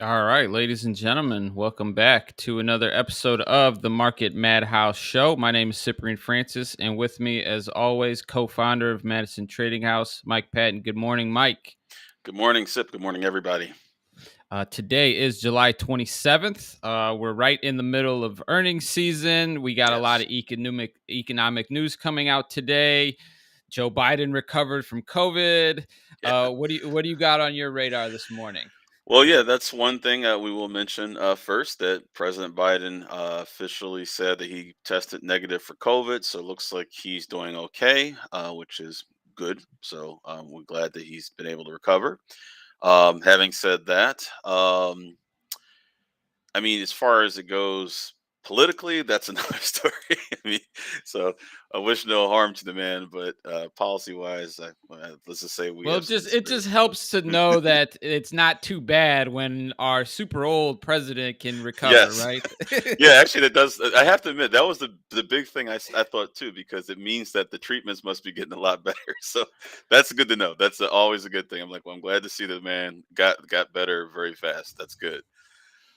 All right, ladies and gentlemen, welcome back to another episode of the Market MadHouse Show. My name is Cyprian Francis, and with me, as always, co-founder of Madison Trading House, Mike Patton. Good morning, Mike. Good morning, Sip. Good morning, everybody. Today is July 27th. We're right in the middle of earnings season. We got a lot Yes. of economic news coming out today. Joe Biden recovered from COVID. Yeah. What do you got on your radar this morning? Well, yeah, that's one thing we will mention first that President Biden officially said that he tested negative for COVID. So it looks like he's doing okay, which is good. So we're glad that he's been able to recover. Having said that, I mean, as far as it goes politically, that's another story. I mean, so I wish no harm to the man, but policy wise, let's just say we Well, have it some just it disagreements. just helps to know that it's not too bad when our super old president can recover, Yes. right? Yeah, actually, that does. I have to admit, that was the big thing I thought too, because it means that the treatments must be getting a lot better. So that's good to know. That's always a good thing. I'm like, well, I'm glad to see the man got better very fast. That's good.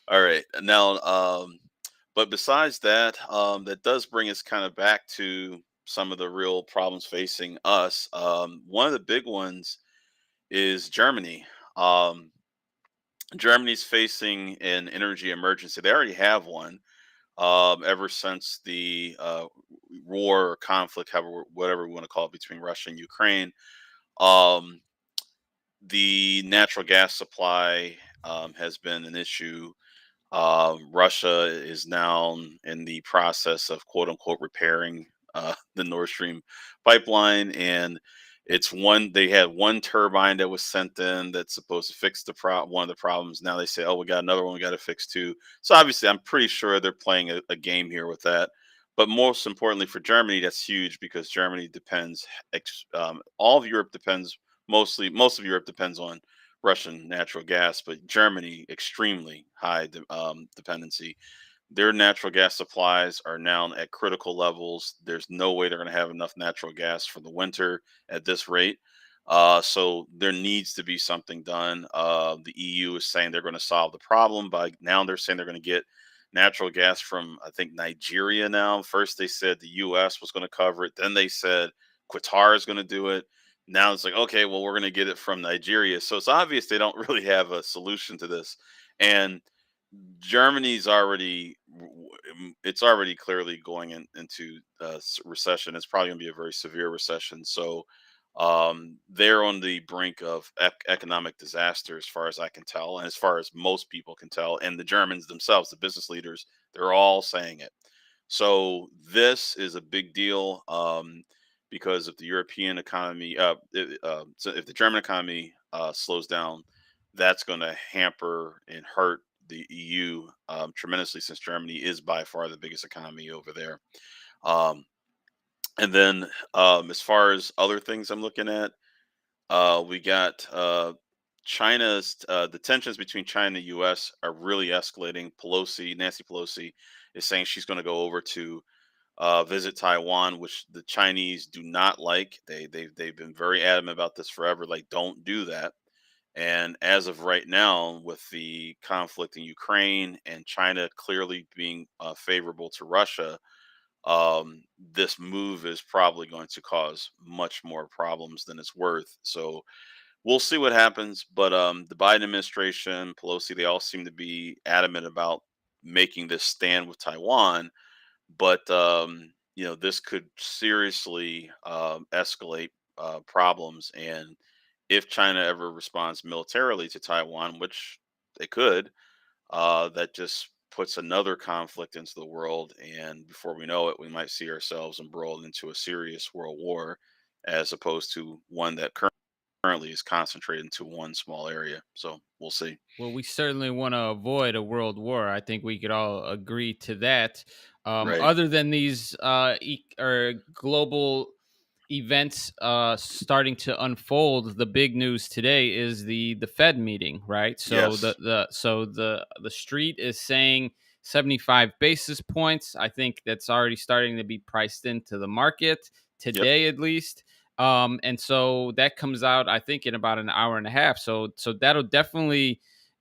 All right. Now, but besides that, that does bring us kind of back to some of the real problems facing us. One of the big ones is Germany. Um, Germany's facing an energy emergency. They already have one ever since the war or conflict, however, whatever we want to call it, between Russia and Ukraine. Um, the natural gas supply has been an issue. Russia is now in the process of quote unquote repairing the Nord Stream pipeline, and they had one turbine that was sent in that's supposed to fix one of the problems. Now they say, oh, we got another one we got to fix too. So obviously, I'm pretty sure they're playing a game here with that. But most importantly for Germany, that's huge because Germany depends. All of Europe depends most of Europe depends on Russian natural gas, but Germany extremely high dependency. Their natural gas supplies are now at critical levels. There's no way they're going to have enough natural gas for the winter at this rate. So there needs to be something done. The EU is saying they're going to solve the problem by now. They're saying they're going to get natural gas from I think Nigeria now. First they said the U.S. was going to cover it. Then they said Qatar is going to do it. Now it's like, okay, well, we're going to get it from Nigeria. So it's obvious they don't really have a solution to this. And Germany's it's already clearly going into recession. It's probably going to be a very severe recession. So they're on the brink of economic disaster, as far as I can tell, and as far as most people can tell. And the Germans themselves, the business leaders, they're all saying it. So this is a big deal because if the European economy, so if the German economy slows down, that's going to hamper and hurt the EU tremendously, since Germany is by far the biggest economy over there. Um, and then as far as other things I'm looking at, we got the tensions between China and the U.S. are really escalating. Nancy Pelosi, is saying she's going to go over to visit Taiwan, which the Chinese do not like. They've been very adamant about this forever. Like, don't do that. And as of right now, with the conflict in Ukraine and China clearly being favorable to Russia, this move is probably going to cause much more problems than it's worth. So we'll see what happens. But the Biden administration, Pelosi, they all seem to be adamant about making this stand with Taiwan. But this could seriously escalate problems. And if China ever responds militarily to Taiwan, which they could, that just puts another conflict into the world. And before we know it, we might see ourselves embroiled into a serious world war, as opposed to one that currently is concentrated into one small area. So we'll see. Well, we certainly want to avoid a world war. I think we could all agree to that. Right. Other than these or global events starting to unfold, the big news today is the Fed meeting, right? So Yes. the street is saying 75 basis points. I think that's already starting to be priced into the market Yep. today, at least. And so that comes out, I think, in about an hour and a half. So that'll definitely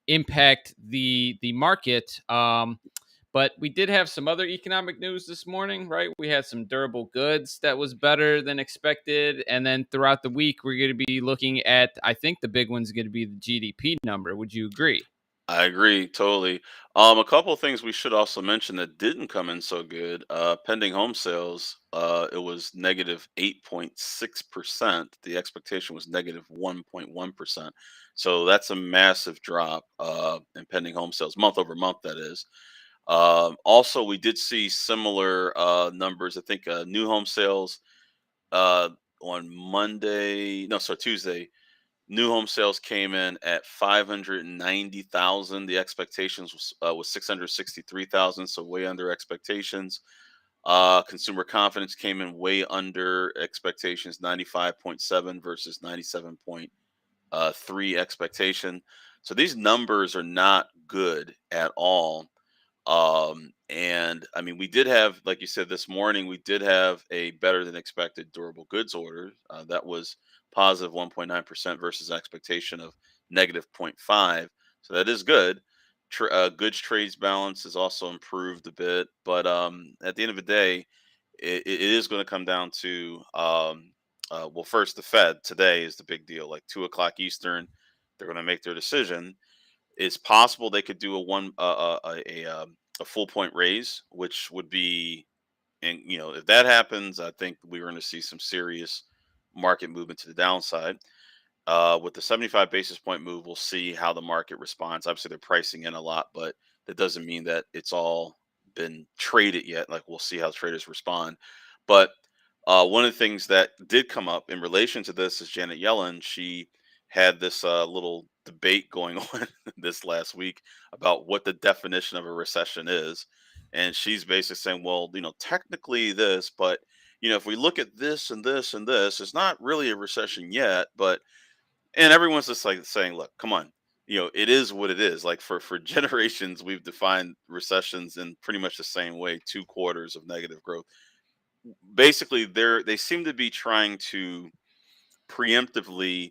impact the market. But we did have some other economic news this morning, right? We had some durable goods that was better than expected. And then throughout the week, we're going to be looking at, I think the big one's going to be the GDP number. Would you agree? I agree totally. A couple of things we should also mention that didn't come in so good. Pending home sales, it was negative 8.6%. The expectation was negative 1.1%. So that's a massive drop in pending home sales, month over month, that is. Also, we did see similar numbers. I think new home sales uh, on Monday, no, sorry, Tuesday. New home sales came in at 590,000. The expectations was 663,000, so way under expectations. Consumer confidence came in way under expectations, 95.7 versus 97.3 expectation. So these numbers are not good at all. And I mean, we did have, like you said, this morning, we did have a better than expected durable goods order. That was positive 1.9% versus expectation of negative 0.5. So that is good. Goods trades balance has also improved a bit. But at the end of the day, it is going to come down to, well, first, the Fed today is the big deal, like 2 o'clock Eastern. They're going to make their decision. It's possible they could do a full point raise, which would be, and if that happens, I think we're going to see some serious market movement to the downside. With the 75 basis point move, we'll see how the market responds. Obviously, they're pricing in a lot, but that doesn't mean that it's all been traded yet. Like, we'll see how traders respond. But one of the things that did come up in relation to this is Janet Yellen. She had this little debate going on this last week about what the definition of a recession is. And she's basically saying, well, technically this, but if we look at this and this and this, it's not really a recession yet. But and everyone's just like saying, look, come on, it is what it is. Like, for generations, we've defined recessions in pretty much the same way: 2 quarters of negative growth. Basically, they seem to be trying to preemptively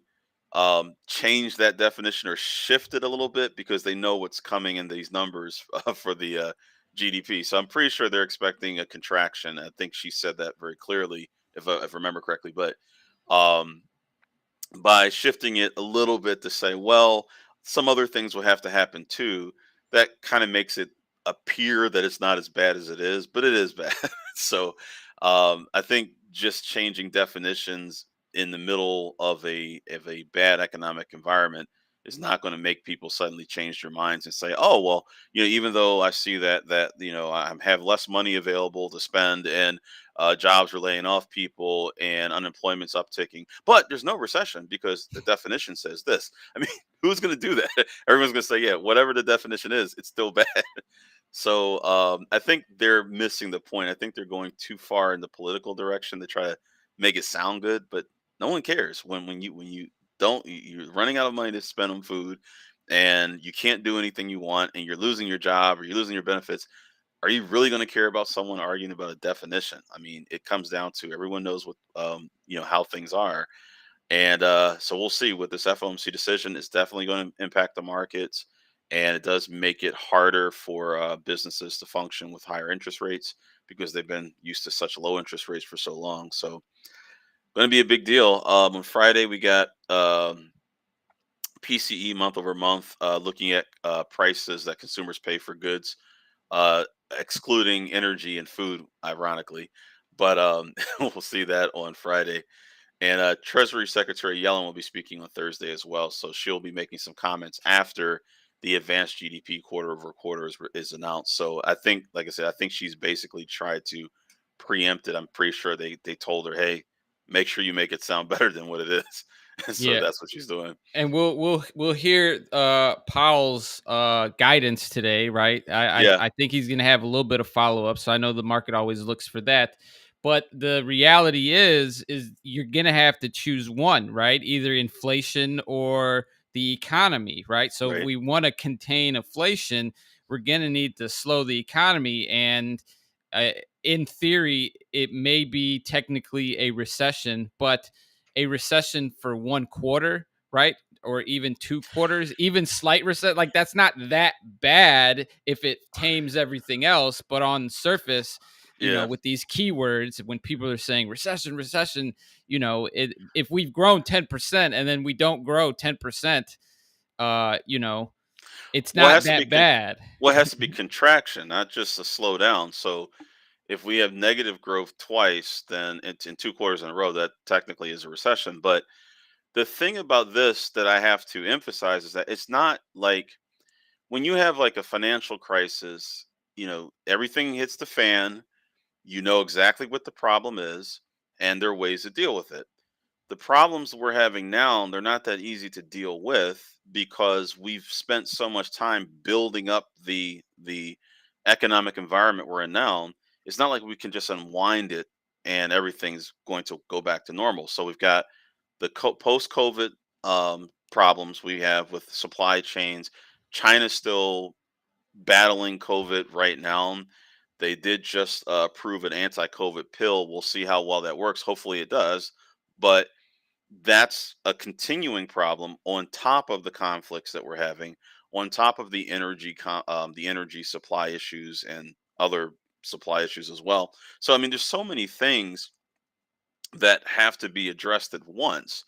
change that definition or shift it a little bit because they know what's coming in these numbers for the GDP. So I'm pretty sure they're expecting a contraction. I think she said that very clearly, if I remember correctly. But um, by shifting it a little bit to say, well, some other things will have to happen too, that kind of makes it appear that it's not as bad as it is, but it is bad. So I think just changing definitions in the middle of a bad economic environment is not going to make people suddenly change their minds and say, oh, well, even though I see that I have less money available to spend, and jobs are laying off people and unemployment's upticking, but there's no recession because the definition says this. I mean, who's going to do that? Everyone's going to say, yeah, whatever the definition is, it's still bad. So I think they're missing the point. I think they're going too far in the political direction to try to make it sound good, but no one cares when you don't, you're running out of money to spend on food, and you can't do anything you want, and you're losing your job or you're losing your benefits. Are you really going to care about someone arguing about a definition? I mean, it comes down to, everyone knows what how things are. And so we'll see with this FOMC decision. It's definitely going to impact the markets, and it does make it harder for businesses to function with higher interest rates because they've been used to such low interest rates for so long. So, going to be a big deal. On Friday, we got PCE month over month, looking at prices that consumers pay for goods, uh, excluding energy and food, ironically. But we'll see that on Friday. And Treasury Secretary Yellen will be speaking on Thursday as well. So she'll be making some comments after the advanced GDP quarter over quarter is announced. So I think, like I said, I think she's basically tried to preempt it. I'm pretty sure they told her, hey, make sure you make it sound better than what it is. And so Yeah. that's what she's doing. And we'll hear Powell's guidance today, right? Yeah, I think he's going to have a little bit of follow up. So I know the market always looks for that. But the reality is you're going to have to choose one, right? Either inflation or the economy, right? So if right. we want to contain inflation, we're going to need to slow the economy. And uh, in theory, it may be technically a recession, but a recession for 1 quarter, right? or even 2 quarters, even slight recession, like that's not that bad if it tames everything else. But on surface, Yeah. with these keywords, when people are saying recession, recession, if we've grown 10% and then we don't grow 10%, uh, you know, it's Well, it not has to be that bad. contraction, not just a slowdown. So if we have negative growth twice, then it's in 2 quarters in a row. That technically is a recession. But the thing about this that I have to emphasize is that it's not like when you have like a financial crisis, everything hits the fan, you know exactly what the problem is, and there are ways to deal with it. The problems we're having now, they're not that easy to deal with because we've spent so much time building up the economic environment we're in now. It's not like we can just unwind it and everything's going to go back to normal. So we've got the post-COVID problems we have with supply chains. China's still battling COVID right now. They did just approve an anti-COVID pill. We'll see how well that works. Hopefully, it does. But that's a continuing problem on top of the conflicts that we're having, on top of the energy supply issues and other supply issues as well. So, I mean, there's so many things that have to be addressed at once.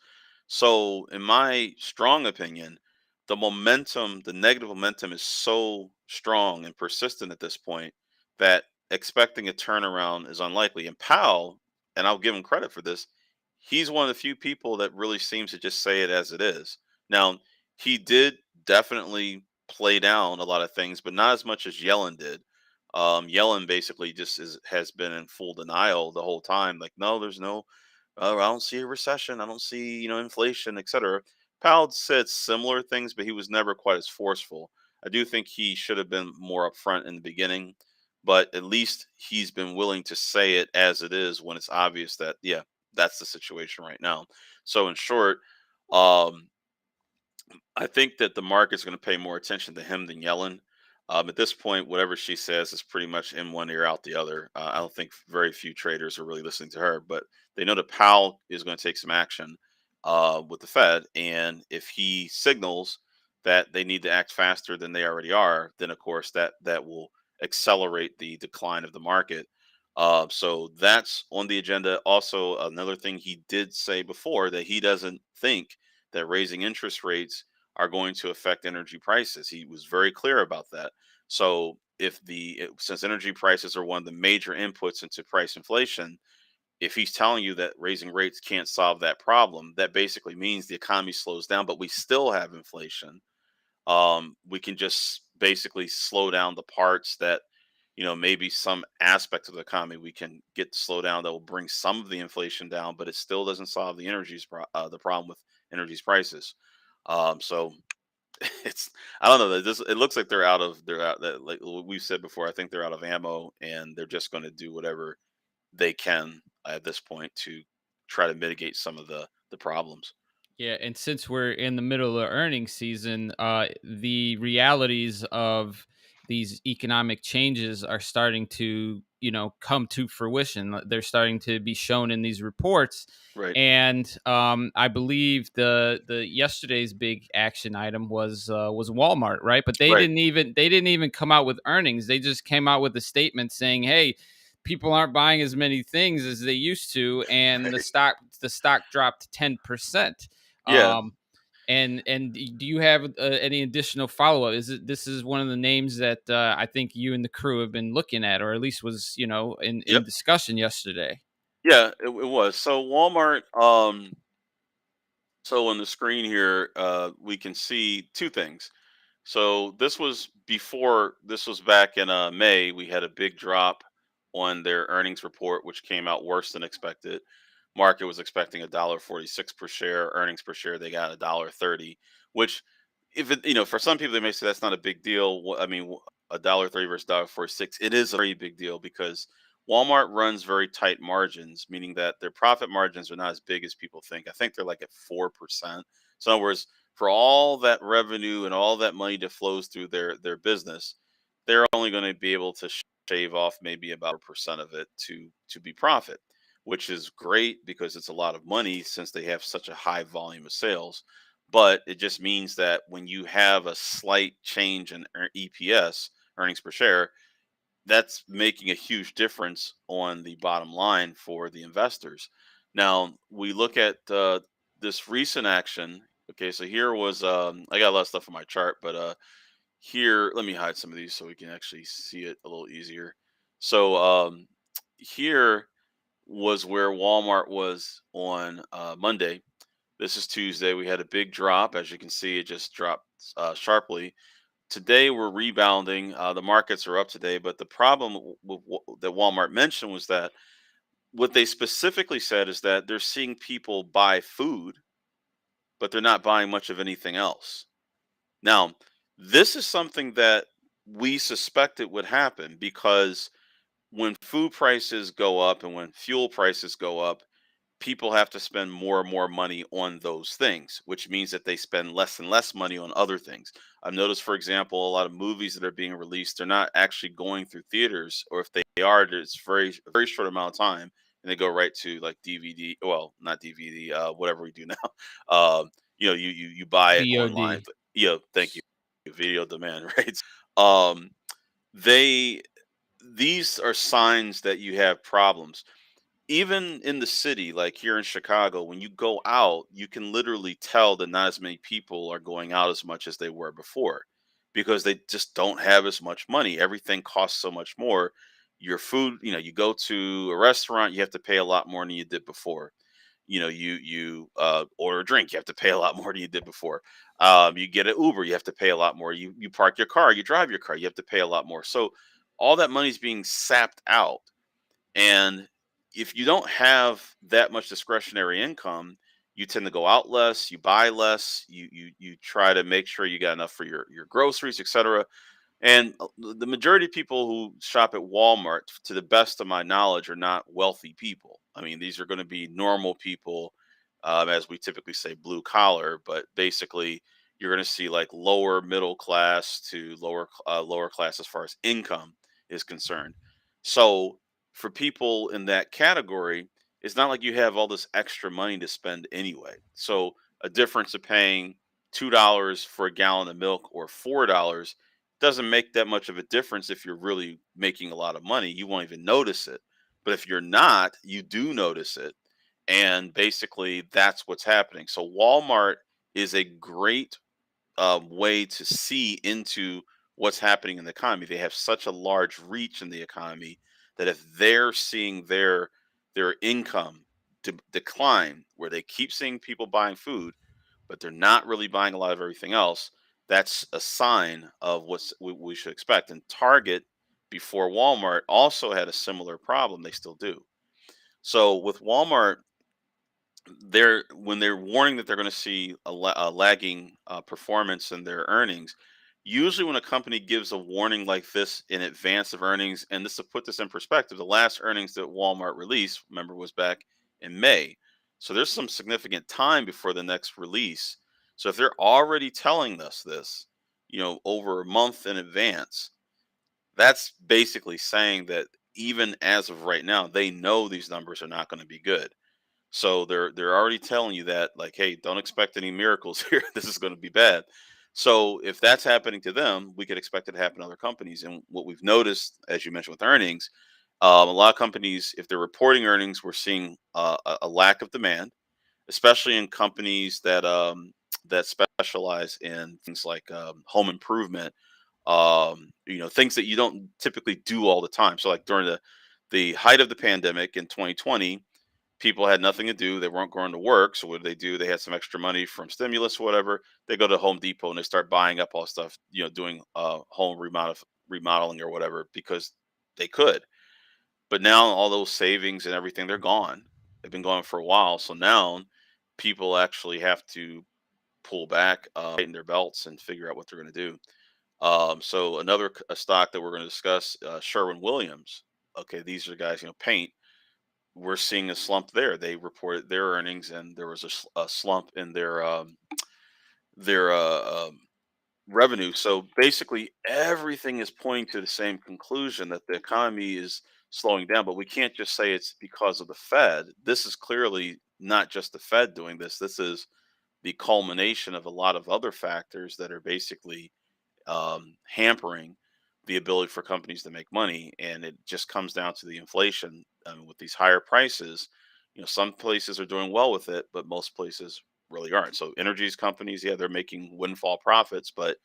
So, in my strong opinion, the negative momentum is so strong and persistent at this point that expecting a turnaround is unlikely. And Powell, and I'll give him credit for this, he's one of the few people that really seems to just say it as it is. Now, he did definitely play down a lot of things, but not as much as Yellen did. Yellen basically has been in full denial the whole time. Like, no, there's no, I don't see a recession. I don't see, inflation, etc. Powell said similar things, but he was never quite as forceful. I do think he should have been more upfront in the beginning, but at least he's been willing to say it as it is when it's obvious that, yeah, that's the situation right now. So, in short, um, I think that the market's going to pay more attention to him than Yellen. At this point, whatever she says is pretty much in one ear, out the other. I don't think very few traders are really listening to her, but they know that Powell is going to take some action with the Fed. And if he signals that they need to act faster than they already are, then of course that will accelerate the decline of the market. So that's on the agenda. Also, another thing he did say before that he doesn't think that raising interest rates are going to affect energy prices. He was very clear about that. So since energy prices are one of the major inputs into price inflation, if he's telling you that raising rates can't solve that problem, that basically means the economy slows down, but we still have inflation. We can just basically slow down the parts that, maybe some aspect of the economy we can get to slow down that will bring some of the inflation down, but it still doesn't solve the problem with energy's prices. So it's I don't know. It looks like they're out that like we've said before. I think they're out of ammo, and they're just going to do whatever they can at this point to try to mitigate some of the problems. Yeah, and since we're in the middle of earnings season, the realities of these economic changes are starting to, come to fruition. They're starting to be shown in these reports, Right. and I believe the yesterday's big action item was Walmart, right? But Right. they didn't even come out with earnings. They just came out with a statement saying, "Hey, people aren't buying as many things as they used to," and the Right. stock dropped 10%. Yeah. Um, and do you have any additional follow up? This is one of the names that I think you and the crew have been looking at, or at least was in Yep. discussion yesterday. Yeah. It was. So Walmart. So on the screen here, we can see two things. So this was back in May. We had a big drop on their earnings report, which came out worse than expected. Market was expecting $1.46 per share. Earnings per share, they got $1.30, which if it, for some people they may say that's not a big deal. I mean, $1.30 versus $1.46, it is a very big deal because Walmart runs very tight margins, meaning that their profit margins are not as big as people think. I think they're like at 4%. So in other words, for all that revenue and all that money that flows through their business, they're only going to be able to shave off maybe about a percent of it to be profit, which is great because it's a lot of money since they have such a high volume of sales. But it just means that when you have a slight change in EPS, earnings per share, that's making a huge difference on the bottom line for the investors. Now, we look at this recent action. Okay, so here was I got a lot of stuff on my chart, but here, let me hide some of these so we can actually see it a little easier. So here was where Walmart was on Monday. This is Tuesday. We had a big drop. As you can see, it just dropped sharply. Today we're rebounding. The markets are up today, but the problem that Walmart mentioned was that what they specifically said is that they're seeing people buy food, but they're not buying much of anything else. Now, this is something that we suspected would happen because when food prices go up and when fuel prices go up, people have to spend more and more money on those things, which means that they spend less and less money on other things. I've noticed, for example, a lot of movies that are being released, they're not actually going through theaters, or if they are, it's a very short amount of time, and they go right to like DVD. Well, not DVD, whatever we do now. You buy it online. VOD. Thank you, video demand, right? Um, they these are signs that you have problems even in the city, like here in Chicago, when you go out, you can literally tell that not as many people are going out as much as they were before because they just don't have as much money. Everything costs so much more. Your food, you go to a restaurant, you have to pay a lot more than you did before. You order a drink, you have to pay a lot more than you did before. You get an Uber, you have to pay a lot more. You park your car, you drive your car, you have to pay a lot more. So all that money's being sapped out, and if you don't have that much discretionary income, you tend to go out less, you buy less, you try to make sure you got enough for your groceries, etc. And the majority of people who shop at Walmart, to the best of my knowledge, are not wealthy people. I mean, these are going to be normal people, as we typically say, blue collar. But basically, you're going to see like lower middle class to lower class as far as income is concerned. So for people in that category, it's not like you have all this extra money to spend anyway. So a difference of paying $2 for a gallon of milk or $4 doesn't make that much of a difference if you're really making a lot of money. You won't even notice it. But if you're not, you do notice it. And basically, that's what's happening. So, Walmart is a great way to see into what's happening in the economy. They have such a large reach in the economy that if they're seeing their income decline, where they keep seeing people buying food, but they're not really buying a lot of everything else, that's a sign of we should expect. And Target, before Walmart, also had a similar problem. They still do. So with Walmart, when they're warning that they're going to see a lagging performance in their earnings, usually when a company gives a warning like this in advance of earnings, and this to put this in perspective, the last earnings that Walmart released, remember, was back in May. So there's some significant time before the next release. So if they're already telling us this, over a month in advance, that's basically saying that even as of right now, they know these numbers are not going to be good. So they're already telling you that, like, hey, don't expect any miracles here. This is going to be bad. So if that's happening to them, we could expect it to happen to other companies. And what we've noticed, as you mentioned with earnings, a lot of companies, if they're reporting earnings, we're seeing a lack of demand, especially in companies that specialize in things like home improvement. Things that you don't typically do all the time. So like during the height of the pandemic in 2020, people had nothing to do. They weren't going to work. So what did they do? They had some extra money from stimulus or whatever. They go to Home Depot and they start buying up all stuff, doing home remodeling or whatever because they could. But now all those savings and everything, they're gone. They've been gone for a while. So now people actually have to pull back, tighten their belts, and figure out what they're going to do. So another a stock that we're going to discuss, Sherwin Williams. Okay, these are guys, paint. We're seeing a slump there. They reported their earnings, and there was a slump in their revenue. So basically, everything is pointing to the same conclusion that the economy is slowing down. But we can't just say it's because of the Fed. This is clearly not just the Fed doing this. This is the culmination of a lot of other factors that are basically hampering the ability for companies to make money. And it just comes down to the inflation. With these higher prices, some places are doing well with it, but most places really aren't. So energies companies, yeah, they're making windfall profits, but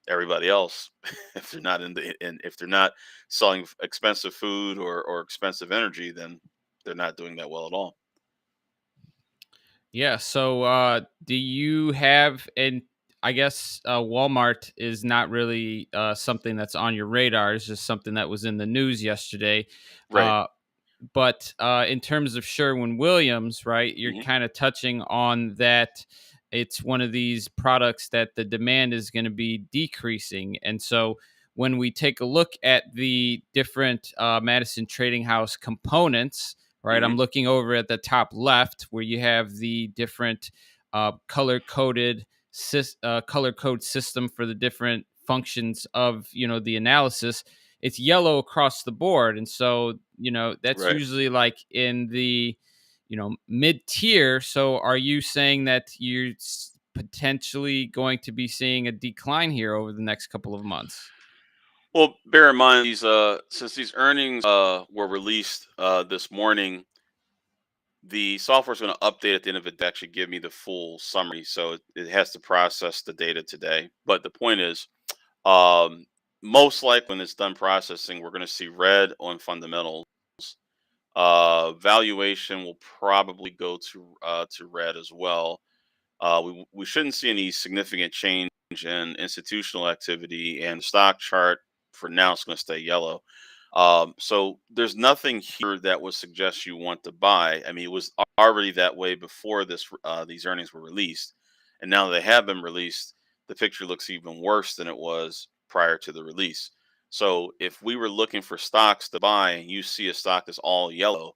everybody else, if they're not if they're not selling expensive food or expensive energy, then they're not doing that well at all. Yeah. So, do you have, and I guess Walmart is not really something that's on your radar. It's just something that was in the news yesterday. Right. Uh, but in terms of Sherwin Williams, right, you're Hmm. kind of touching on that. It's one of these products that the demand is going to be decreasing. And so when we take a look at the different Madison Trading House components, right, I'm Hmm. looking over at the top left where you have the different color code system for the different functions of the analysis. It's yellow across the board, and so that's Right. usually like in the mid tier. So are you saying that you're potentially going to be seeing a decline here over the next couple of months? Well, bear in mind these since these earnings were released this morning, the software is going to update at the end of it to actually give me the full summary. So it has to process the data today. But the point is, um, most likely when it's done processing, we're going to see red on fundamentals. Valuation will probably go to red as well. We shouldn't see any significant change in institutional activity, and the stock chart for now is going to stay yellow. So there's nothing here that would suggest you want to buy. I mean, it was already that way before these earnings were released, and now they have been released. The picture looks even worse than it was prior to the release. So if we were looking for stocks to buy, and you see a stock that's all yellow,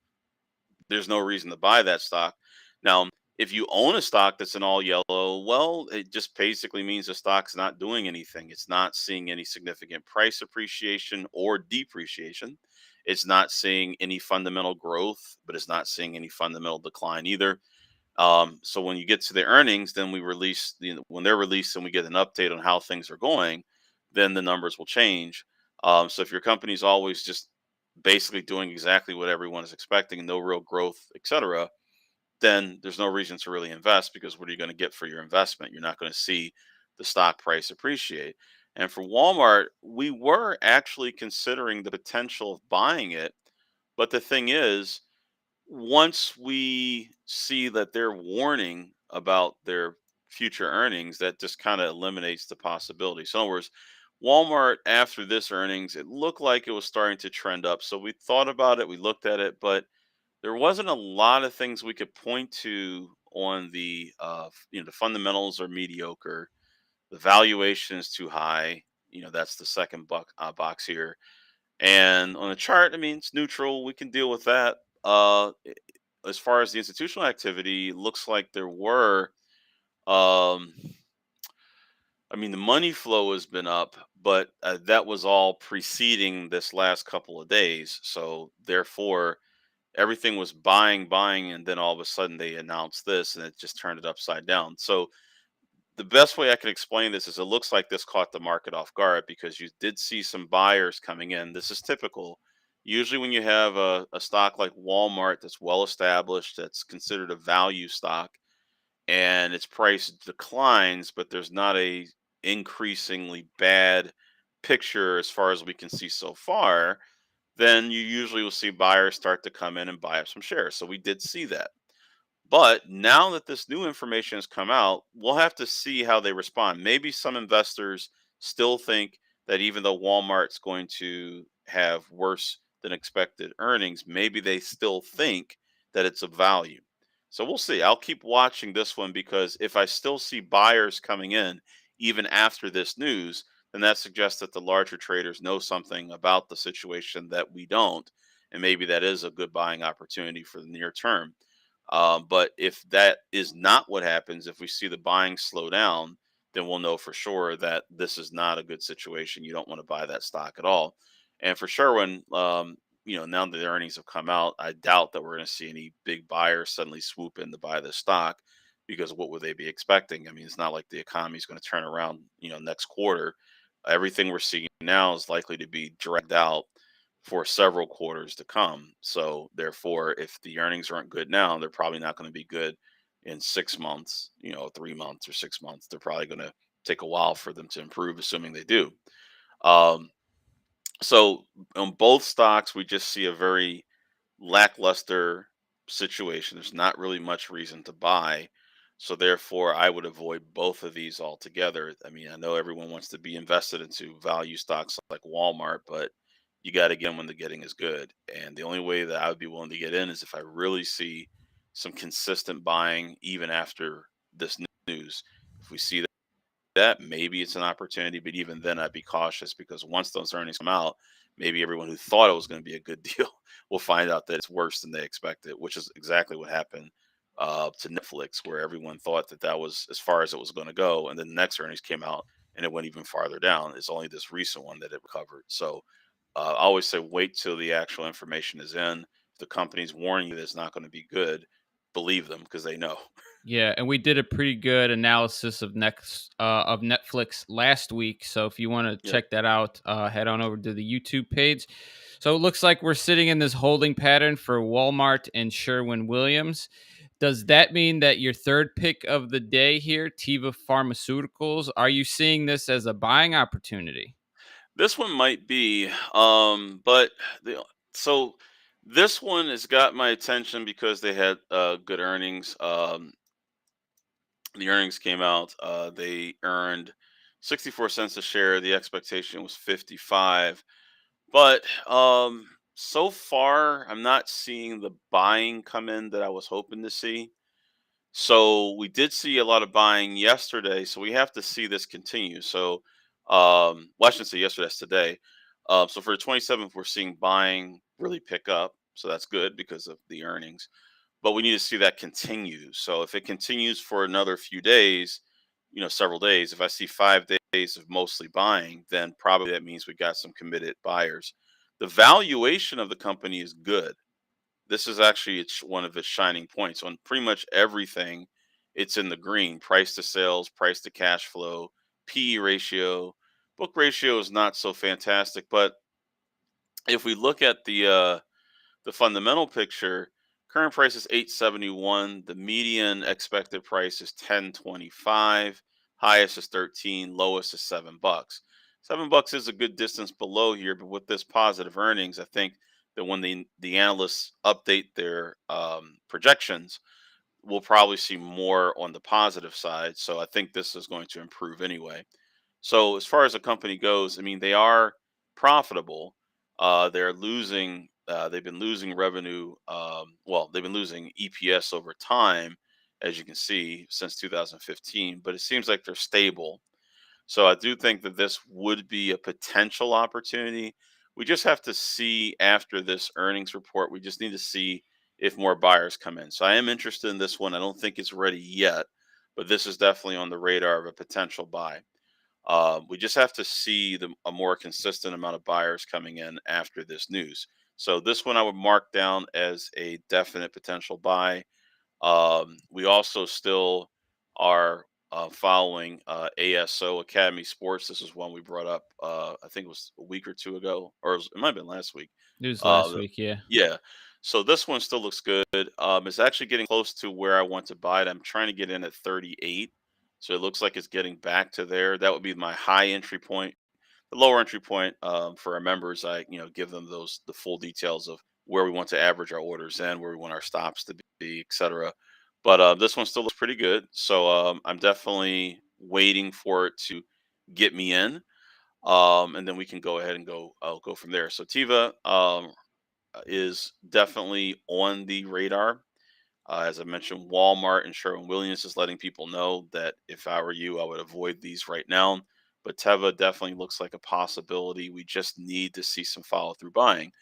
there's no reason to buy that stock. Now, if you own a stock that's in all yellow, well, it just basically means the stock's not doing anything. It's not seeing any significant price appreciation or depreciation. It's not seeing any fundamental growth, but it's not seeing any fundamental decline either. So when you get to the earnings, then we release when they're released and we get an update on how things are going, then the numbers will change. So if your company's always just basically doing exactly what everyone is expecting, no real growth, etc., then there's no reason to really invest because what are you going to get for your investment? You're not going to see the stock price appreciate. And for Walmart, we were actually considering the potential of buying it. But the thing is, once we see that they're warning about their future earnings, that just kind of eliminates the possibility. So, in other words, Walmart after this earnings, it looked like it was starting to trend up. So we thought about it, we looked at it, but there wasn't a lot of things we could point to on the fundamentals are mediocre, the valuation is too high. That's the second box here, and on the chart, I mean, it's neutral. We can deal with that. As far as the institutional activity, looks like there were. Um, I mean, the money flow has been up, but that was all preceding this last couple of days. So therefore, everything was buying, buying, and then all of a sudden they announced this, and it just turned it upside down. So the best way I can explain this is it looks like this caught the market off guard because you did see some buyers coming in. This is typical. Usually, when you have a stock like Walmart that's well established, that's considered a value stock, and its price declines, but there's not a increasingly bad picture as far as we can see so far, then you usually will see buyers start to come in and buy up some shares. So we did see that. But now that this new information has come out, we'll have to see how they respond. Maybe some investors still think that even though Walmart's going to have worse than expected earnings, maybe they still think that it's of value. So we'll see. I'll keep watching this one because if I still see buyers coming in even after this news, then that suggests that the larger traders know something about the situation that we don't. And maybe that is a good buying opportunity for the near term. But if that is not what happens, if we see the buying slow down, then we'll know for sure that this is not a good situation. You don't want to buy that stock at all. And for sure, when now that the earnings have come out, I doubt that we're going to see any big buyers suddenly swoop in to buy this stock because what would they be expecting? I mean, it's not like the economy is going to turn around, next quarter. Everything we're seeing now is likely to be dragged out for several quarters to come. So therefore, if the earnings aren't good now, they're probably not going to be good in 6 months, 3 months or 6 months. They're probably going to take a while for them to improve, assuming they do. Um, so on both stocks, we just see a very lackluster situation. There's not really much reason to buy. So therefore, I would avoid both of these altogether. I mean, I know everyone wants to be invested into value stocks like Walmart, but you got to get in when the getting is good. And the only way that I would be willing to get in is if I really see some consistent buying even after this news. If we see that, maybe it's an opportunity, but even then, I'd be cautious because once those earnings come out, maybe everyone who thought it was going to be a good deal will find out that it's worse than they expected, which is exactly what happened to Netflix, where everyone thought that that was as far as it was going to go, and then the next earnings came out and it went even farther down. It's only this recent one that it recovered. So I always say wait till the actual information is in. If the company's warning you that it's not going to be good, believe them because they know. Yeah, and we did a pretty good analysis of Netflix last week. So if you want to Yep. check that out, head on over to the YouTube page. So it looks like we're sitting in this holding pattern for Walmart and Sherwin Williams. Does that mean that your third pick of the day here, Teva Pharmaceuticals, are you seeing this as a buying opportunity? This one might be, but the so this one has got my attention because they had good earnings. The earnings came out. They earned 64 cents a share. The expectation was 55. But so far, I'm not seeing the buying come in that I was hoping to see. So we did see a lot of buying yesterday, so we have to see this continue. So, well, I shouldn't say yesterday, that's today. So for the 27th, we're seeing buying really pick up. So that's good because of the earnings. But we need to see that continue. So if it continues for another few days, several days, if I see 5 days of mostly buying, then probably that means we got some committed buyers. The valuation of the company is good. This is actually one of its shining points. On pretty much everything, it's in the green. Price to sales, price to cash flow, PE ratio. Book ratio is not so fantastic, but if we look at the fundamental picture, current price is 871. The median expected price is 1025. Highest is 13. Lowest is $7. $7 is a good distance below here, but with this positive earnings, I think that when the analysts update their projections, we'll probably see more on the positive side. So I think this is going to improve anyway. So as far as the company goes, I mean, they are profitable. They're losing. They've been losing revenue. Well, they've been losing EPS over time, as you can see, since 2015. But it seems like they're stable. So I do think that this would be a potential opportunity. We just have to see after this earnings report. We just need to see if more buyers come in. So I am interested in this one. I don't think it's ready yet, but this is definitely on the radar of a potential buy. We just have to see a more consistent amount of buyers coming in after this news. So this one I would mark down as a definite potential buy. We also still are following ASO Academy Sports. This is one we brought up. I think it was a week or two ago, or it might have been last week. It was last Uh, week, yeah. yeah. So this one still looks good. It's actually getting close to where I want to buy it. I'm trying to get in at 38. So it looks like it's getting back to there. That would be my high entry point. The lower entry point for our members, I give them the full details of where we want to average our orders in, where we want our stops to be, etc. But this one still looks pretty good. So I'm definitely waiting for it to get me in, and then we can go ahead and go from there. So Tiva is definitely on the radar. As I mentioned, Walmart and Sherwin Williams is letting people know that if I were you, I would avoid these right now. But Teva definitely looks like a possibility. We just need to see some follow through buying.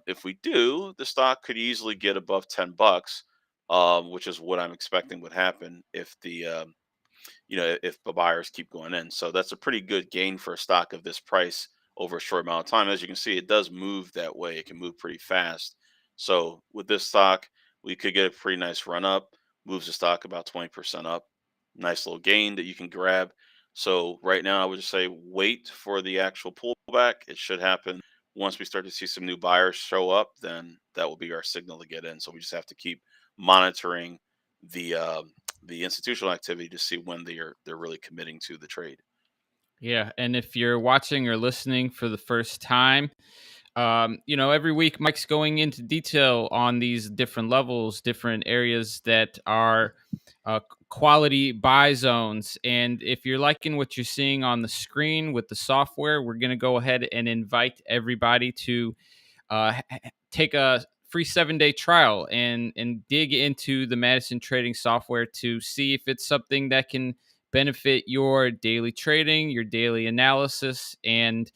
If we do, the stock could easily get above $10, which is what I'm expecting would happen if if the buyers keep going in. So that's a pretty good gain for a stock of this price over a short amount of time. As you can see, it does move that way. It can move pretty fast. So with this stock, we could get a pretty nice run up. moves the stock about 20% up. Nice little gain that you can grab. So right now, I would just say wait for the actual pullback. It should happen once we start to see some new buyers show up. Then that will be our signal to get in. So we just have to keep monitoring the the institutional activity to see when they're really committing to the trade. Yeah, and if you're watching or listening for the first time, every week Mike's going into detail on these different levels, different areas that are quality buy zones. And if you're liking what you're seeing on the screen with the software, we're going to go ahead and invite everybody to take a free 7-day trial and dig into the Madison trading software to see if it's something that can benefit your daily trading, your daily analysis. And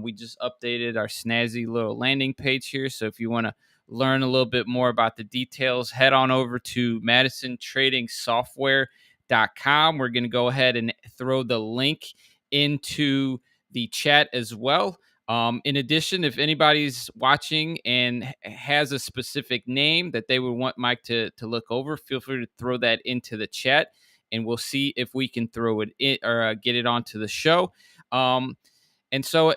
we just updated our snazzy little landing page here. So if you want to learn a little bit more about the details, head on over to MadisonTradingSoftware.com. We're going to go ahead and throw the link into the chat as well. In addition, if anybody's watching and has a specific name that they would want Mike to look over, feel free to throw that into the chat, and we'll see if we can throw it in or get it onto the show. Um, and so,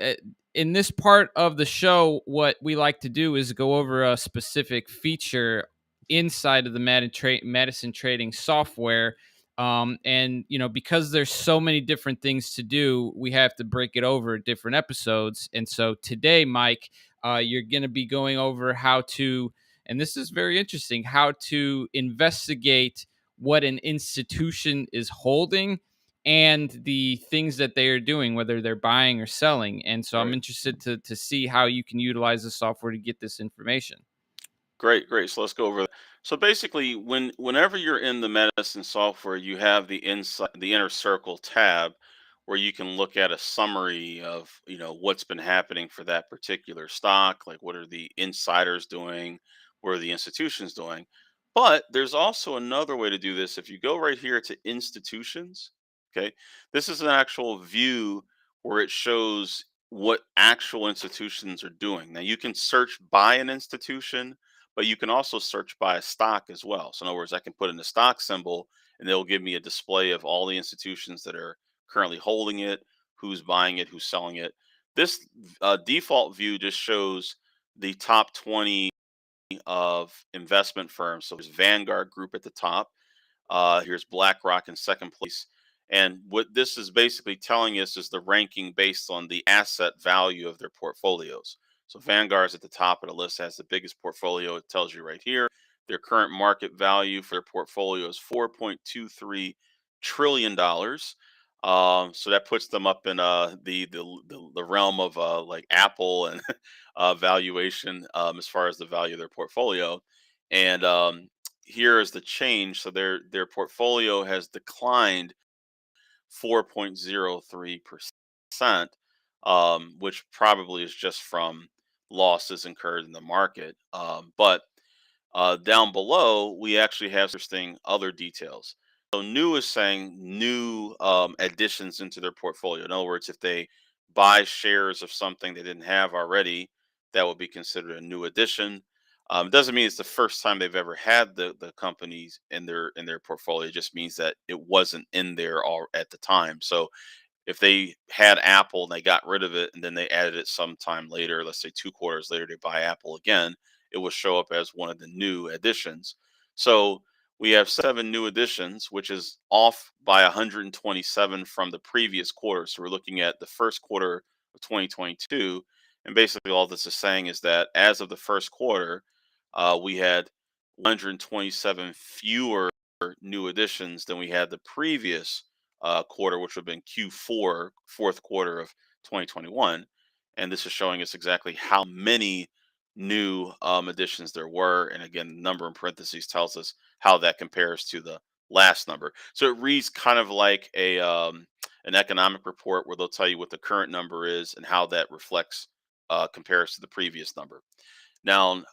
in this part of the show, what we like to do is go over a specific feature inside of the Madison trading software. And because there's so many different things to do, we have to break it over different episodes. And so today, Mike, you're going to be going over how to, and this is very interesting, how to investigate what an institution is holding and the things that they are doing, whether they're buying or selling. And so I'm Right. interested to see how you can utilize the software to get this information. Great, great. So let's go over that. So basically, whenever you're in the medicine software, you have the inner circle tab where you can look at a summary of, what's been happening for that particular stock, like what are the insiders doing, what are the institutions doing. But there's also another way to do this. If you go right here to institutions, okay, this is an actual view where it shows what actual institutions are doing. Now you can search by an institution, but you can also search by a stock as well. So in other words, I can put in the stock symbol and it'll give me a display of all the institutions that are currently holding it, who's buying it, who's selling it. This default view just shows the top 20 of investment firms. So there's Vanguard Group at the top. Here's BlackRock in second place. And what this is basically telling us is the ranking based on the asset value of their portfolios. So Vanguard's at the top of the list, has the biggest portfolio. It tells you right here. Their current market value for their portfolio is $4.23 trillion. So that puts them up in the realm of like Apple and valuation, as far as the value of their portfolio. And here is the change. So their portfolio has declined 4.03%, which probably is just from losses incurred in the market. But down below, we actually have interesting other details. So new is saying new additions into their portfolio. In other words, if they buy shares of something they didn't have already, that would be considered a new addition. It doesn't mean it's the first time they've ever had the companies in their portfolio. It just means that it wasn't in there all at the time. So if they had Apple and they got rid of it and then they added it sometime later, let's say 2 quarters later, they buy Apple again, it will show up as one of the new additions. So we have 7 new additions, which is off by 127 from the previous quarter. So we're looking at the first quarter of 2022. And basically, all this is saying is that as of the first quarter, we had 127 fewer new additions than we had the previous quarter, which would have been Q4, fourth quarter of 2021. And this is showing us exactly how many new additions there were. And again, the number in parentheses tells us how that compares to the last number. So it reads kind of like an economic report where they'll tell you what the current number is and how that reflects compares to the previous number. Now,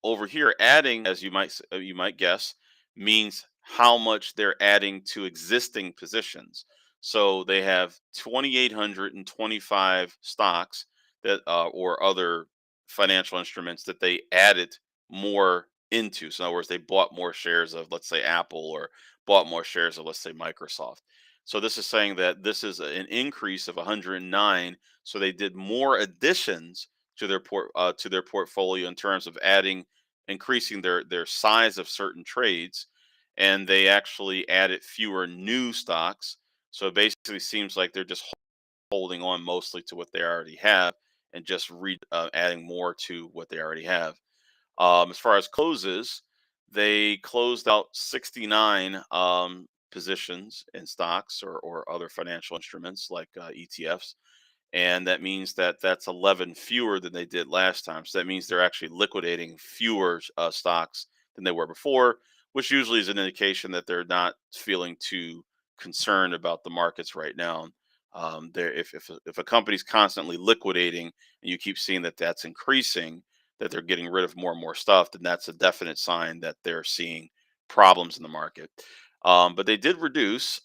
over here, adding, as you might guess, means how much they're adding to existing positions. So they have 2,825 stocks that or other financial instruments that they added more into. So in other words, they bought more shares of, let's say, Apple, or bought more shares of, let's say, Microsoft. So this is saying that this is an increase of 109. So they did more additions to their portfolio in terms of adding, increasing their size of certain trades, and they actually added fewer new stocks. So it basically seems like they're just holding on mostly to what they already have, and just adding more to what they already have. As far as closes, they closed out 69 positions in stocks, or other financial instruments like ETFs, and that means that that's 11 fewer than they did last time. So that means they're actually liquidating fewer stocks than they were before, which usually is an indication that they're not feeling too concerned about the markets right now. If a company's constantly liquidating, and you keep seeing that that's increasing, that they're getting rid of more and more stuff, then that's a definite sign that they're seeing problems in the market. But they did reduce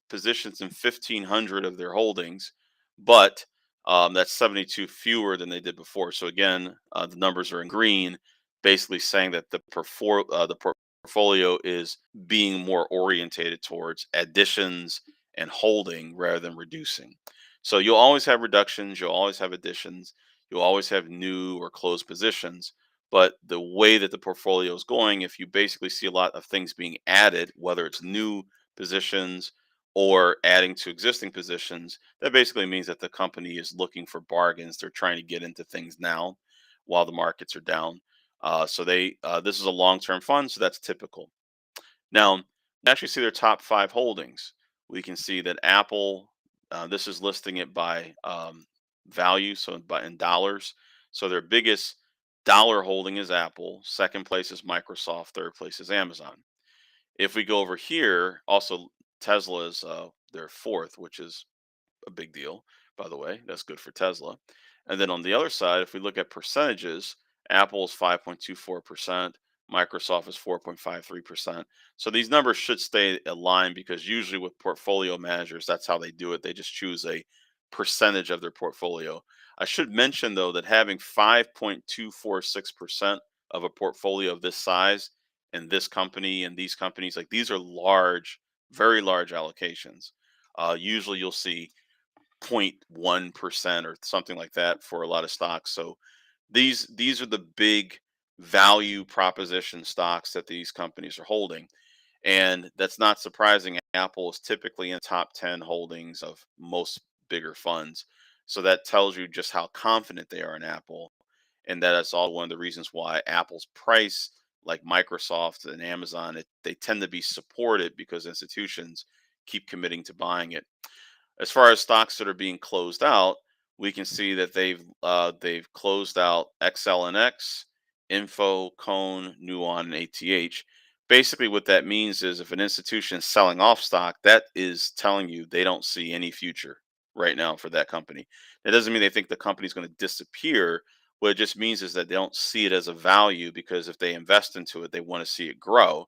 positions in 1,500 of their holdings, but that's 72 fewer than they did before. So again, the numbers are in green, basically saying that the portfolio is being more orientated towards additions and holding rather than reducing. So you'll always have reductions, you'll always have additions, you'll always have new or closed positions. But the way that the portfolio is going, if you basically see a lot of things being added, whether it's new positions or adding to existing positions, that basically means that the company is looking for bargains. They're trying to get into things now while the markets are down. This is a long-term fund, so that's typical. Now, you actually see their top five holdings. We can see that Apple, this is listing it by value, so in dollars. So their biggest dollar holding is Apple. Second place is Microsoft. Third place is Amazon. If we go over here, also Tesla is their fourth, which is a big deal, by the way. That's good for Tesla. And then on the other side, if we look at percentages, Apple is 5.24%, Microsoft is 4.53%. So these numbers should stay aligned, because usually with portfolio managers, that's how they do it. They just choose a percentage of their portfolio. I should mention, though, that having 5.246% of a portfolio of this size, and this company and these companies, like, these are large, very large allocations. Usually you'll see 0.1% or something like that for a lot of stocks. So these are the big value proposition stocks that these companies are holding. And that's not surprising. Apple is typically in top 10 holdings of most bigger funds. So that tells you just how confident they are in Apple. And that is all one of the reasons why Apple's price, like Microsoft and Amazon, they tend to be supported, because institutions keep committing to buying it. As far as stocks that are being closed out, we can see that they've closed out XLNX, Info, Cone, Nuon, and ATH. Basically, what that means is, if an institution is selling off stock, that is telling you they don't see any future right now for that company. That doesn't mean they think the company is going to disappear. What it just means is that they don't see it as a value, because if they invest into it, they want to see it grow.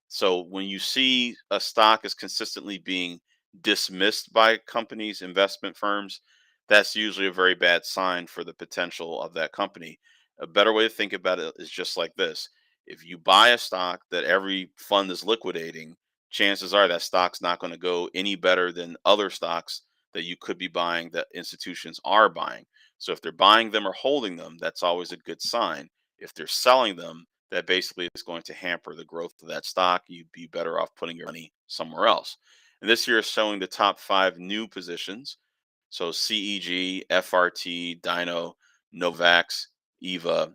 So when you see a stock is consistently being dismissed by companies, investment firms, that's usually a very bad sign for the potential of that company. A better way to think about it is just like this. If you buy a stock that every fund is liquidating, chances are that stock's not going to go any better than other stocks that you could be buying, that institutions are buying. So if they're buying them or holding them, that's always a good sign. If they're selling them, that basically is going to hamper the growth of that stock. You'd be better off putting your money somewhere else. And this year is showing the top five new positions. So CEG, FRT, Dino, Novax, Eva.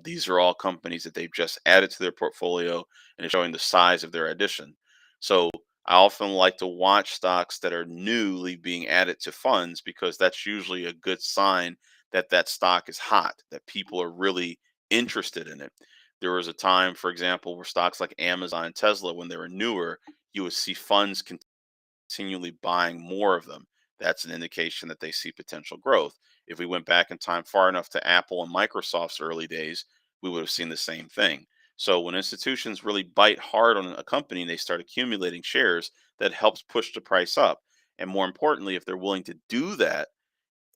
These are all companies that they've just added to their portfolio, and it's showing the size of their addition. So I often like to watch stocks that are newly being added to funds, because that's usually a good sign that that stock is hot, that people are really interested in it. There was a time, for example, where stocks like Amazon and Tesla, when they were newer, you would see funds continually buying more of them. That's an indication that they see potential growth. If we went back in time far enough to Apple and Microsoft's early days, we would have seen the same thing. So when institutions really bite hard on a company and they start accumulating shares, that helps push the price up. And more importantly, if they're willing to do that,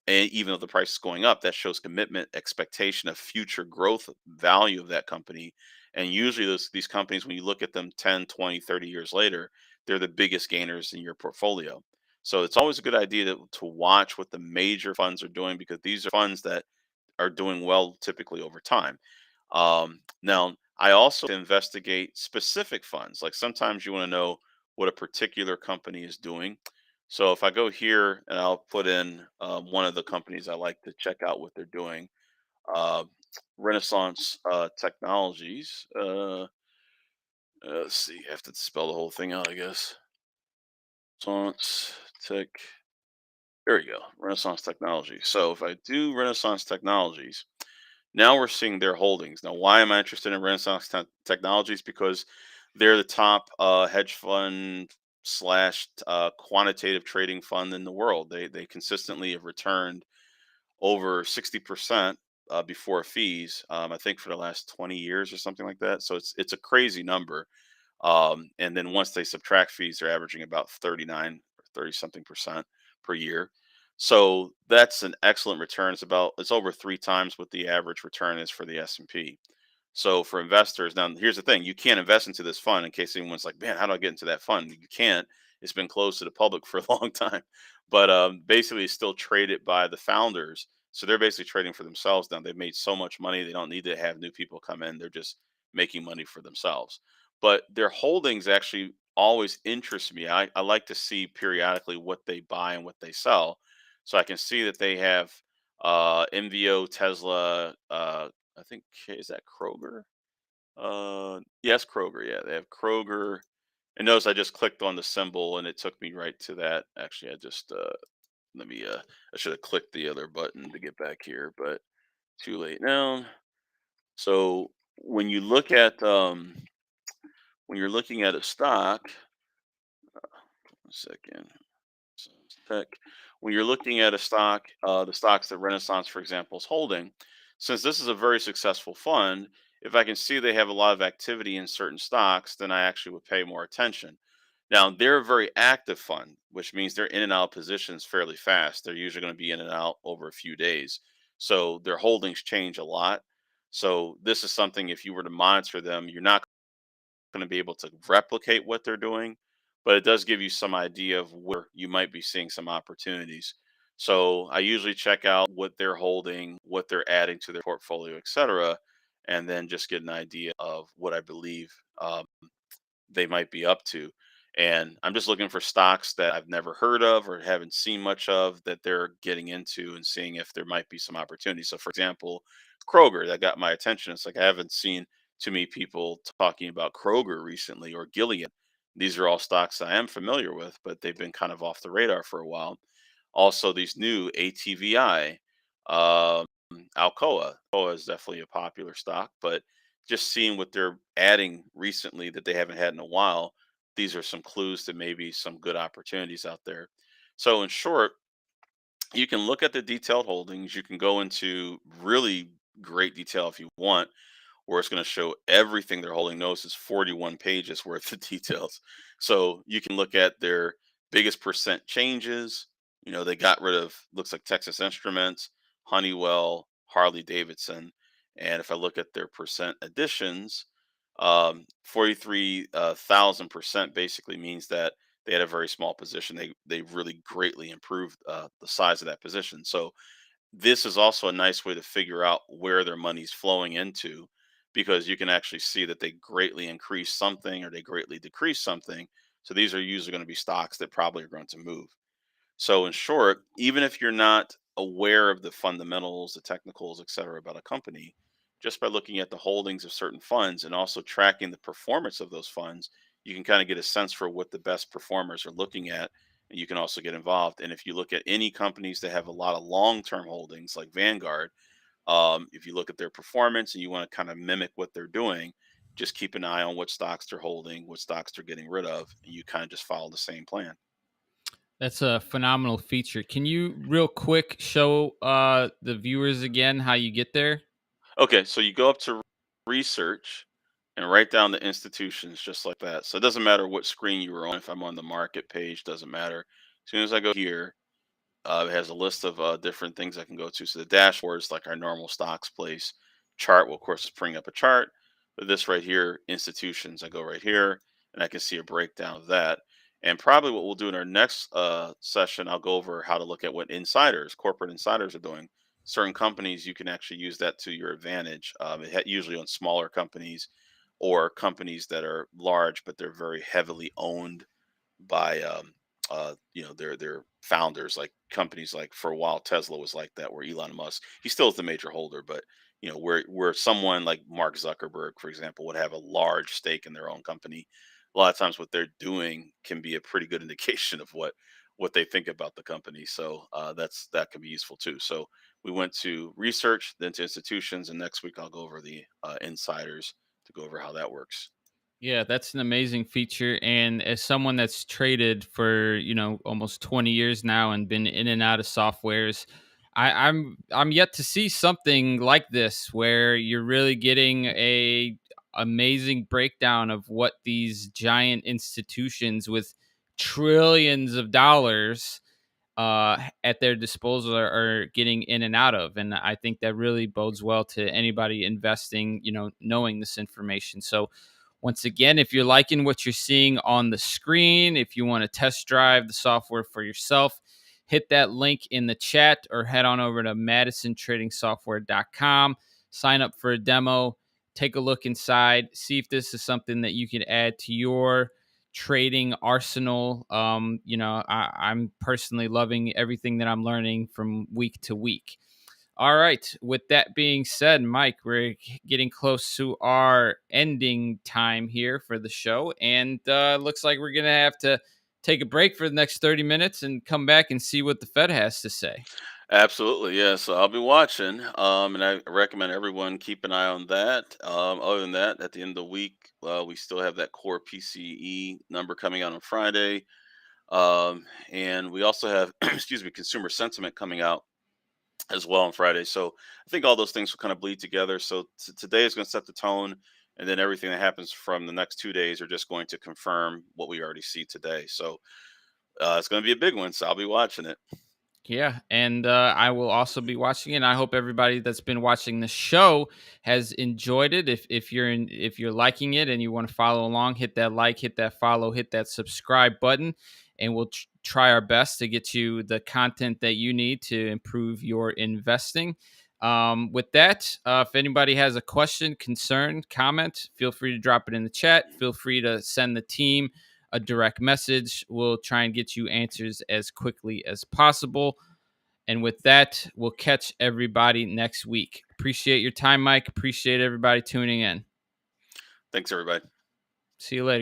and even though the price is going up, that shows commitment, expectation of future growth value of that company. And usually these companies, when you look at them 10, 20, 30 years later, they're the biggest gainers in your portfolio. So it's always a good idea to watch what the major funds are doing, because these are funds that are doing well typically over time. Now, I also investigate specific funds. Like sometimes you want to know what a particular company is doing. So if I go here and I'll put in one of the companies I like to check out what they're doing, uh, Renaissance Technologies. Let's see, I have to spell the whole thing out, I guess. Renaissance Tech. There we go. Renaissance Technology. So if I do Renaissance Technologies, now we're seeing their holdings. Now, why am I interested in Renaissance Technologies? Because they're the top hedge fund slash quantitative trading fund in the world. They consistently have returned over 60% before fees. I think for the last 20 years or something like that. So it's a crazy number. And then once they subtract fees, they're averaging about 39 or 30 something percent per year. So that's an excellent return. It's over three times what the average return is for the S&P. So for investors, now here's the thing: you can't invest into this fund. In case anyone's like, "Man, how do I get into that fund?" You can't. It's been closed to the public for a long time, but basically, it's still traded by the founders. So they're basically trading for themselves now. They've made so much money, they don't need to have new people come in. They're just making money for themselves. But their holdings actually always interest me. I like to see periodically what they buy and what they sell, so I can see that they have MVO, Tesla. I think is that Kroger. Yes, Kroger. Yeah, they have Kroger. And notice I just clicked on the symbol and it took me right to that. Actually, I just let me. I should have clicked the other button to get back here, but too late now. So when you look at when you're looking at a stock, 1 second. Tech. When you're looking at a stock, the stocks that Renaissance, for example, is holding, since this is a very successful fund, if I can see they have a lot of activity in certain stocks, then I actually would pay more attention. Now, they're a very active fund, which means they're in and out of positions fairly fast. They're usually going to be in and out over a few days. So their holdings change a lot. So this is something, if you were to monitor them, you're not going to be able to replicate what they're doing, but it does give you some idea of where you might be seeing some opportunities. So I usually check out what they're holding, what they're adding to their portfolio, etc., and then just get an idea of what I believe they might be up to. And I'm just looking for stocks that I've never heard of or haven't seen much of that they're getting into and seeing if there might be some opportunity. So, for example, Kroger, that got my attention. It's like I haven't seen too many people talking about Kroger recently, or Gilead. These are all stocks I am familiar with, but they've been kind of off the radar for a while. Also, these new ATVI, um, Alcoa. Alcoa is definitely a popular stock, but just seeing what they're adding recently that they haven't had in a while, these are some clues to maybe some good opportunities out there. So, in short, you can look at the detailed holdings. You can go into really great detail if you want, where it's going to show everything they're holding. Notice it's 41 pages worth of details. So you can look at their biggest percent changes. They got rid of, looks like Texas Instruments, Honeywell, Harley Davidson. And if I look at their percent additions, 43,000% basically means that they had a very small position. They really greatly improved the size of that position. So this is also a nice way to figure out where their money's flowing into, because you can actually see that they greatly increase something or they greatly decrease something. So these are usually going to be stocks that probably are going to move. So, in short, even if you're not aware of the fundamentals, the technicals, et cetera, about a company, just by looking at the holdings of certain funds and also tracking the performance of those funds, you can kind of get a sense for what the best performers are looking at. And you can also get involved. And if you look at any companies that have a lot of long term holdings, like Vanguard, if you look at their performance and you want to kind of mimic what they're doing, just keep an eye on what stocks they're holding, what stocks they're getting rid of, and you kind of just follow the same plan. That's a phenomenal feature. Can you real quick show the viewers again how you get there? Okay, so you go up to research and write down the institutions just like that. So it doesn't matter what screen you were on. If I'm on the market page, doesn't matter. As soon as I go here, it has a list of different things I can go to. So the dashboard is like our normal stocks place. Chart will, of course, bring up a chart. this right here, institutions. I go right here, and I can see a breakdown of that. And probably what we'll do in our next session, I'll go over how to look at what insiders, corporate insiders, are doing. Certain companies, you can actually use that to your advantage. Usually on smaller companies or companies that are large, but they're very heavily owned by their founders, like companies like, for a while Tesla was like that, where Elon Musk, he still is the major holder, but where someone like Mark Zuckerberg, for example, would have a large stake in their own company. A lot of times what they're doing can be a pretty good indication of what they think about the company. So that can be useful too. So we went to research, then to institutions, and next week I'll go over the insiders to go over how that works. Yeah, that's an amazing feature. And as someone that's traded for, almost 20 years now and been in and out of softwares, I'm yet to see something like this where you're really getting a amazing breakdown of what these giant institutions with trillions of dollars at their disposal are getting in and out of. And I think that really bodes well to anybody investing, knowing this information. So, once again, if you're liking what you're seeing on the screen, if you want to test drive the software for yourself, hit that link in the chat or head on over to madisonTradingSoftware.com, sign up for a demo, take a look inside, see if this is something that you can add to your trading arsenal. I'm personally loving everything that I'm learning from week to week. All right. With that being said, Mike, we're getting close to our ending time here for the show. And looks like we're going to have to take a break for the next 30 minutes and come back and see what the Fed has to say. Absolutely, yeah. So I'll be watching, and I recommend everyone keep an eye on that. Other than that, at the end of the week, we still have that core PCE number coming out on Friday, and we also have, excuse me, consumer sentiment coming out as well on Friday. So I think all those things will kind of bleed together. So today is going to set the tone, and then everything that happens from the next 2 days are just going to confirm what we already see today. So it's going to be a big one. So I'll be watching it. Yeah, and I will also be watching it. And I hope everybody that's been watching the show has enjoyed it. If you're liking it and you want to follow along, hit that like, hit that follow, hit that subscribe button, and we'll try our best to get you the content that you need to improve your investing. With that, if anybody has a question, concern, comment, feel free to drop it in the chat. Feel free to send the team a direct message. We'll try and get you answers as quickly as possible. And with that, we'll catch everybody next week. Appreciate your time, Mike. Appreciate everybody tuning in. Thanks, everybody. See you later.